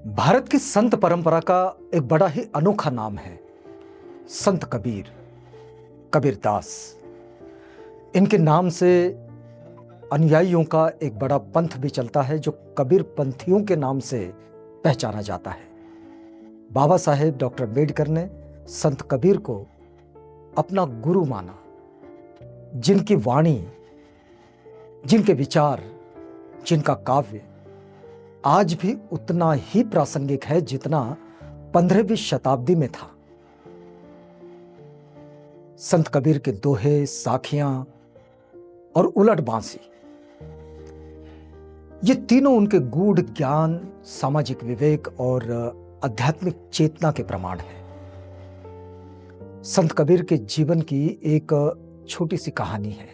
भारत की संत परंपरा का एक बड़ा ही अनोखा नाम है संत कबीर, कबीरदास। इनके नाम से अनुयायियों का एक बड़ा पंथ भी चलता है जो कबीर पंथियों के नाम से पहचाना जाता है। बाबा साहेब डॉक्टर अम्बेडकर ने संत कबीर को अपना गुरु माना, जिनकी वाणी, जिनके विचार, जिनका काव्य आज भी उतना ही प्रासंगिक है जितना 15वीं शताब्दी में था। संत कबीर के दोहे, साखियां और उलट बांसी, ये तीनों उनके गूढ़ ज्ञान, सामाजिक विवेक और आध्यात्मिक चेतना के प्रमाण हैं। संत कबीर के जीवन की एक छोटी सी कहानी है।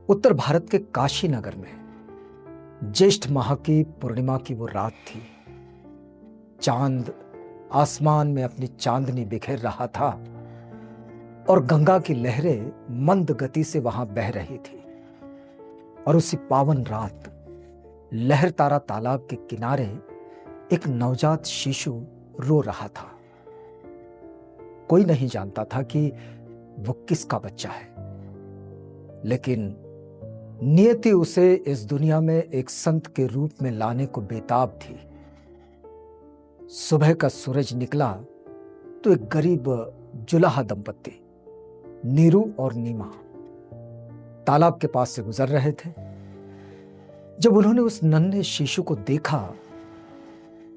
उत्तर भारत के काशी नगर में ज्येष्ठ माह की पूर्णिमा की वो रात थी। चांद आसमान में अपनी चांदनी बिखेर रहा था और गंगा की लहरें मंद गति से वहां बह रही थी। और उसी पावन रात लहरतारा तालाब के किनारे एक नवजात शिशु रो रहा था। कोई नहीं जानता था कि वो किसका बच्चा है, लेकिन नियति उसे इस दुनिया में एक संत के रूप में लाने को बेताब थी। सुबह का सूरज निकला तो एक गरीब जुलाहा दंपत्ति, नीरू और नीमा, तालाब के पास से गुजर रहे थे। जब उन्होंने उस नन्हे शिशु को देखा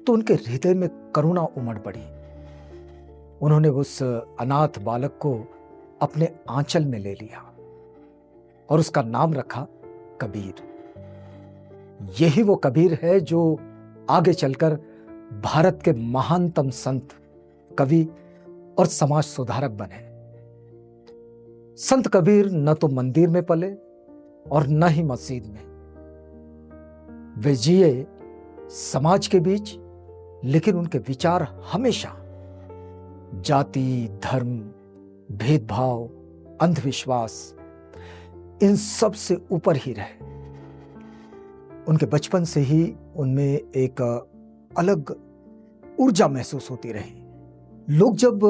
तो उनके हृदय में करुणा उमड़ पड़ी। उन्होंने उस अनाथ बालक को अपने आंचल में ले लिया और उसका नाम रखा कबीर। यही वो कबीर है जो आगे चलकर भारत के महानतम संत, कवि और समाज सुधारक बने। संत कबीर न तो मंदिर में पले और न ही मस्जिद में। वे जिए समाज के बीच, लेकिन उनके विचार हमेशा जाति, धर्म, भेदभाव, अंधविश्वास, इन सब से ऊपर ही रहे। उनके बचपन से ही उनमें एक अलग ऊर्जा महसूस होती रही। लोग जब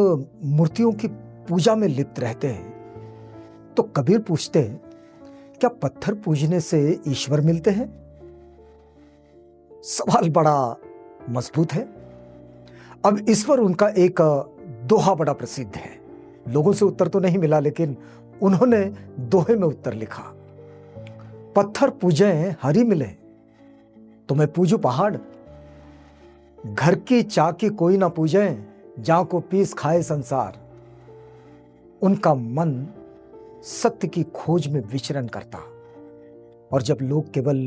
मूर्तियों की पूजा में लिप्त रहते हैं तो कबीर पूछते हैं, क्या पत्थर पूजने से ईश्वर मिलते हैं? सवाल बड़ा मजबूत है। अब इस पर उनका एक दोहा बड़ा प्रसिद्ध है। लोगों से उत्तर तो नहीं मिला, लेकिन उन्होंने दोहे में उत्तर लिखा, पत्थर पूजें हरि मिले तो मैं पूजू पहाड़। घर की चाकी कोई ना पूजे, जा को पीस खाए संसार। उनका मन सत्य की खोज में विचरण करता, और जब लोग केवल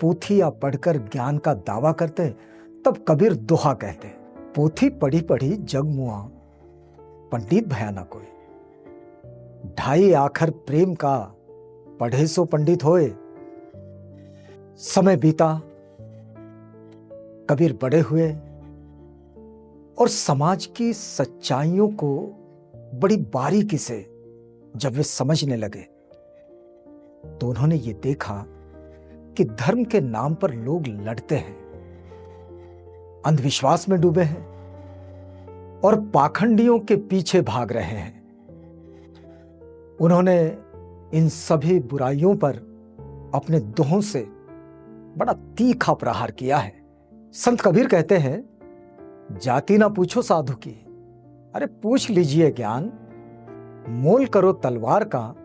पोथी या पढ़कर ज्ञान का दावा करते तब कबीर दोहा कहते, पोथी पढ़ी पढ़ी जग मुआ, पंडित भया ना कोई। ढाई आखर प्रेम का, पढ़े सो पंडित होए। समय बीता, कबीर बड़े हुए और समाज की सच्चाइयों को बड़ी बारीकी से जब वे समझने लगे तो उन्होंने ये देखा कि धर्म के नाम पर लोग लड़ते हैं, अंधविश्वास में डूबे हैं और पाखंडियों के पीछे भाग रहे हैं। उन्होंने इन सभी बुराइयों पर अपने दोहों से बड़ा तीखा प्रहार किया है। संत कबीर कहते हैं, जाति ना पूछो साधु की, अरे पूछ लीजिए ज्ञान। मोल करो तलवार का,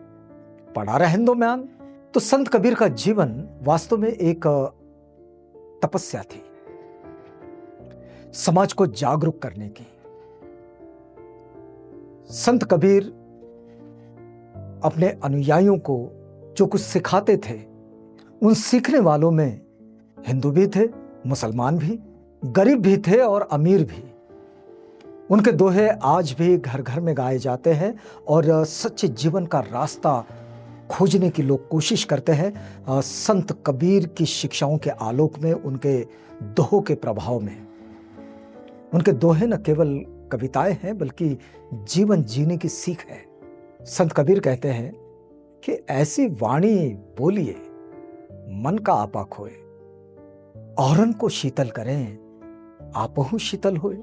पड़ा रहन दो म्यान। तो संत कबीर का जीवन वास्तव में एक तपस्या थी, समाज को जागरूक करने की। संत कबीर अपने अनुयायियों को जो कुछ सिखाते थे, उन सीखने वालों में हिंदू भी थे, मुसलमान भी, गरीब भी थे और अमीर भी। उनके दोहे आज भी घर घर में गाए जाते हैं और सच्चे जीवन का रास्ता खोजने की लोग कोशिश करते हैं। संत कबीर की शिक्षाओं के आलोक में, उनके दोहों के प्रभाव में। उनके दोहे न केवल कविताएं हैं बल्कि जीवन जीने की सीख है। संत कबीर कहते हैं कि ऐसी वाणी बोलिए मन का आपा खोए औरन को शीतल करें, आपहु शीतल होए।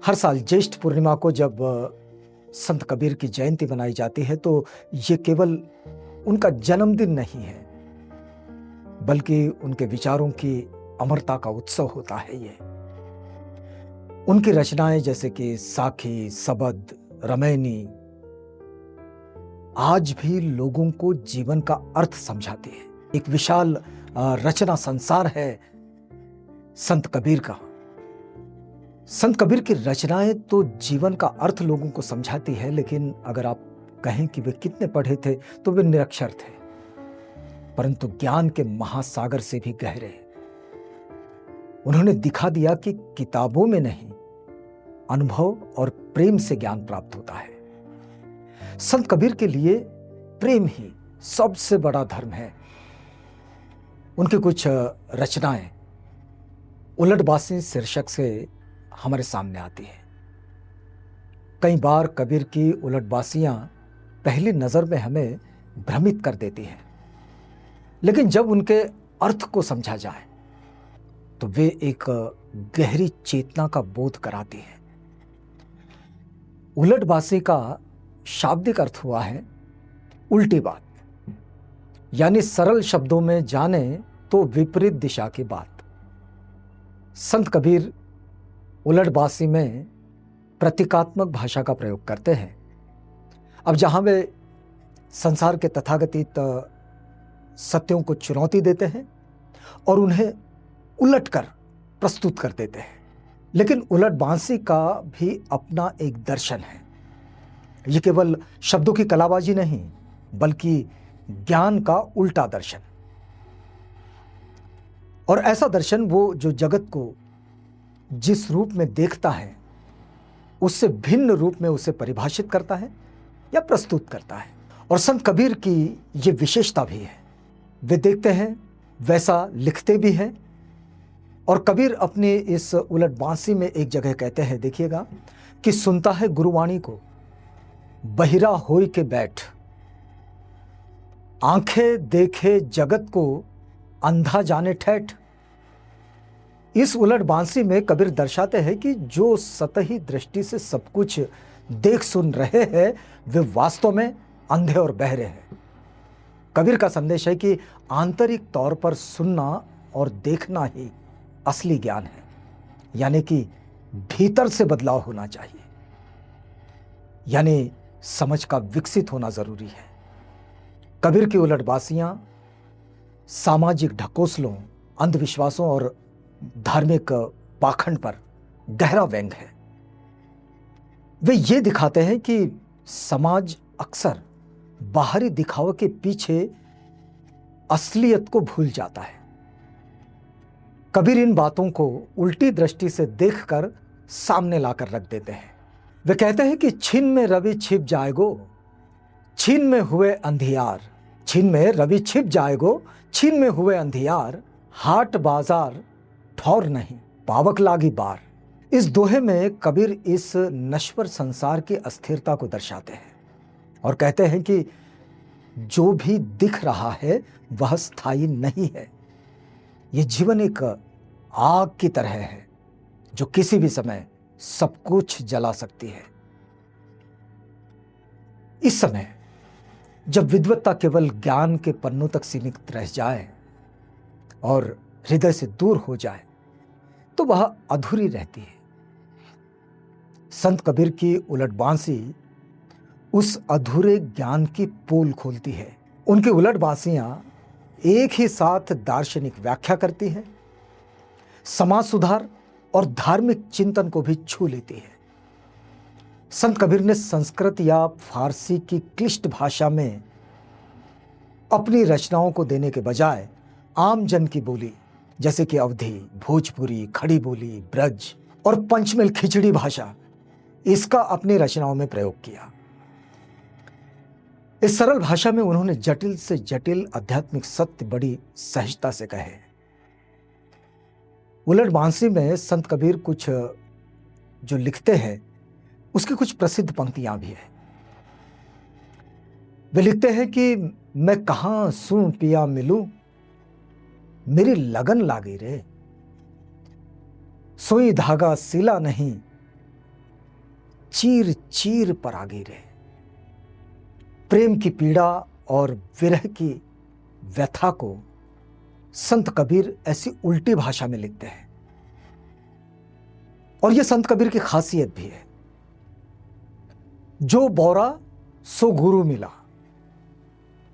हर साल ज्येष्ठ पूर्णिमा को जब संत कबीर की जयंती मनाई जाती है तो ये केवल उनका जन्मदिन नहीं है, बल्कि उनके विचारों की अमरता का उत्सव होता है। ये उनकी रचनाएं जैसे कि साखी, सबद, रमैनी आज भी लोगों को जीवन का अर्थ समझाती है। एक विशाल रचना संसार है संत कबीर का। संत कबीर की रचनाएं तो जीवन का अर्थ लोगों को समझाती है, लेकिन अगर आप कहें कि वे कितने पढ़े थे तो वे निरक्षर थे, परंतु ज्ञान के महासागर से भी गहरे। उन्होंने दिखा दिया कि किताबों में नहीं, अनुभव और प्रेम से ज्ञान प्राप्त होता है। संत कबीर के लिए प्रेम ही सबसे बड़ा धर्म है। उनकी कुछ रचनाएं उलटबासी शीर्षक से हमारे सामने आती है। कई बार कबीर की उलटबासियां पहली नजर में हमें भ्रमित कर देती हैं, लेकिन जब उनके अर्थ को समझा जाए तो वे एक गहरी चेतना का बोध कराती है। उलटबासी का शाब्दिक अर्थ हुआ है उल्टी बात, यानी सरल शब्दों में जाने तो विपरीत दिशा की बात। संत कबीर उलटबासी में प्रतीकात्मक भाषा का प्रयोग करते हैं। अब जहां वे संसार के तथाकथित सत्यों को चुनौती देते हैं और उन्हें उलटकर प्रस्तुत कर देते हैं, लेकिन उलटबांसी का भी अपना एक दर्शन है। ये केवल शब्दों की कलाबाजी नहीं, बल्कि ज्ञान का उल्टा दर्शन। और ऐसा दर्शन वो जो जगत को जिस रूप में देखता है उससे भिन्न रूप में उसे परिभाषित करता है या प्रस्तुत करता है। और संत कबीर की ये विशेषता भी है, वे देखते हैं वैसा लिखते भी हैं। और कबीर अपनी इस उलटबांसी में एक जगह कहते हैं, देखिएगा, कि सुनता है गुरुवाणी को बहिरा होई के बैठ, आंखें देखे जगत को अंधा जाने ठेठ। इस उलटबांसी में कबीर दर्शाते हैं कि जो सतही दृष्टि से सब कुछ देख सुन रहे हैं वे वास्तव में अंधे और बहरे हैं। कबीर का संदेश है कि आंतरिक तौर पर सुनना और देखना ही असली ज्ञान है, यानी कि भीतर से बदलाव होना चाहिए, यानी समझ का विकसित होना जरूरी है। कबीर की उलटबासियां सामाजिक ढकोसलों, अंधविश्वासों और धार्मिक पाखंड पर गहरा व्यंग है। वे ये दिखाते हैं कि समाज अक्सर बाहरी दिखावे के पीछे असलियत को भूल जाता है। कबीर इन बातों को उल्टी दृष्टि से देखकर सामने लाकर रख देते हैं। वे कहते हैं कि छिन में रवि छिप जाएगो, छिन में हुए अंधियार, छिन में रवि छिप जाएगो, छिन में हुए अंधियार, हाट बाजार ठौर नहीं, पावक लागी बार। इस दोहे में कबीर इस नश्वर संसार की अस्थिरता को दर्शाते हैं और कहते हैं कि जो भी दिख रहा है वह स्थायी नहीं है। यह जीवन एक आग की तरह है जो किसी भी समय सब कुछ जला सकती है। इस समय जब विद्वत्ता केवल ज्ञान के पन्नों तक सीमित रह जाए और हृदय से दूर हो जाए तो वह अधूरी रहती है। संत कबीर की उलटबांसी उस अधूरे ज्ञान की पोल खोलती है। उनकी उलटबांसियां एक ही साथ दार्शनिक व्याख्या करती हैं, समाज सुधार और धार्मिक चिंतन को भी छू लेती है। संत कबीर ने संस्कृत या फारसी की क्लिष्ट भाषा में अपनी रचनाओं को देने के बजाय आम जन की बोली जैसे कि अवधी, भोजपुरी, खड़ी बोली, ब्रज और पंचमेल खिचड़ी भाषा, इसका अपनी रचनाओं में प्रयोग किया। इस सरल भाषा में उन्होंने जटिल से जटिल आध्यात्मिक सत्य बड़ी सहजता से कहे। उलटबांसी में संत कबीर कुछ जो लिखते हैं उसकी कुछ प्रसिद्ध पंक्तियां भी है। वे लिखते हैं कि मैं कहां सुन पिया मिलूं, मेरी लगन लागी रे, सुई धागा सिला नहीं, चीर चीर पर आगी रे। प्रेम की पीड़ा और विरह की व्यथा को संत कबीर ऐसी उल्टी भाषा में लिखते हैं। और यह संत कबीर की खासियत भी है। जो बौरा सो गुरु मिला,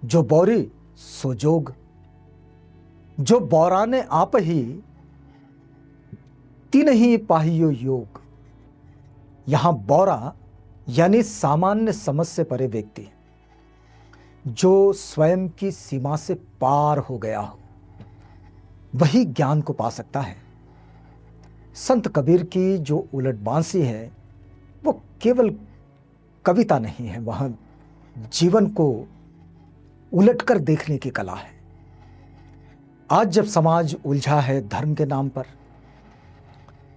जो बौरी सो जोग। जो बौरा ने आप ही तीन ही पाहियो योग। यहां बौरा यानी सामान्य समझ से परे व्यक्ति, जो स्वयं की सीमा से पार हो गया हो, वही ज्ञान को पा सकता है। संत कबीर की जो उलटबांसी है वो केवल कविता नहीं है, वह जीवन को उलटकर देखने की कला है। आज जब समाज उलझा है धर्म के नाम पर,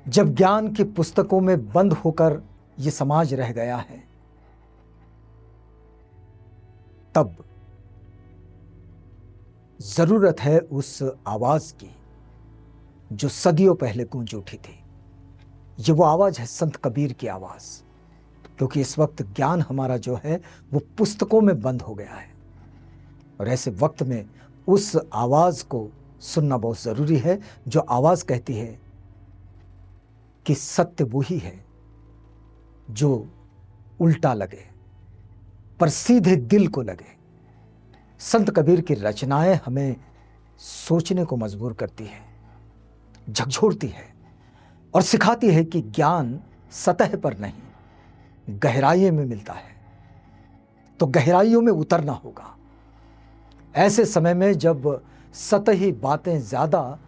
जब ज्ञान की पुस्तकों में बंद होकर यह समाज रह गया है, तब जरूरत है उस आवाज की जो सदियों पहले गूंज उठी थी। ये वो आवाज है संत कबीर की आवाज, क्योंकि इस वक्त ज्ञान हमारा जो है वो पुस्तकों में बंद हो गया है। और ऐसे वक्त में उस आवाज को सुनना बहुत जरूरी है, जो आवाज कहती है कि सत्य वही है जो उल्टा लगे पर सीधे दिल को लगे। संत कबीर की रचनाएं हमें सोचने को मजबूर करती है, झकझोरती है और सिखाती है कि ज्ञान सतह पर नहीं, गहराई में मिलता है। तो गहराइयों में उतरना होगा। ऐसे समय में जब सतही बातें ज्यादा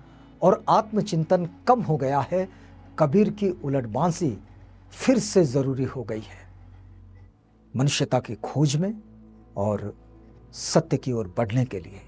और आत्मचिंतन कम हो गया है, कबीर की उलटबांसी फिर से जरूरी हो गई है, मनुष्यता की खोज में और सत्य की ओर बढ़ने के लिए।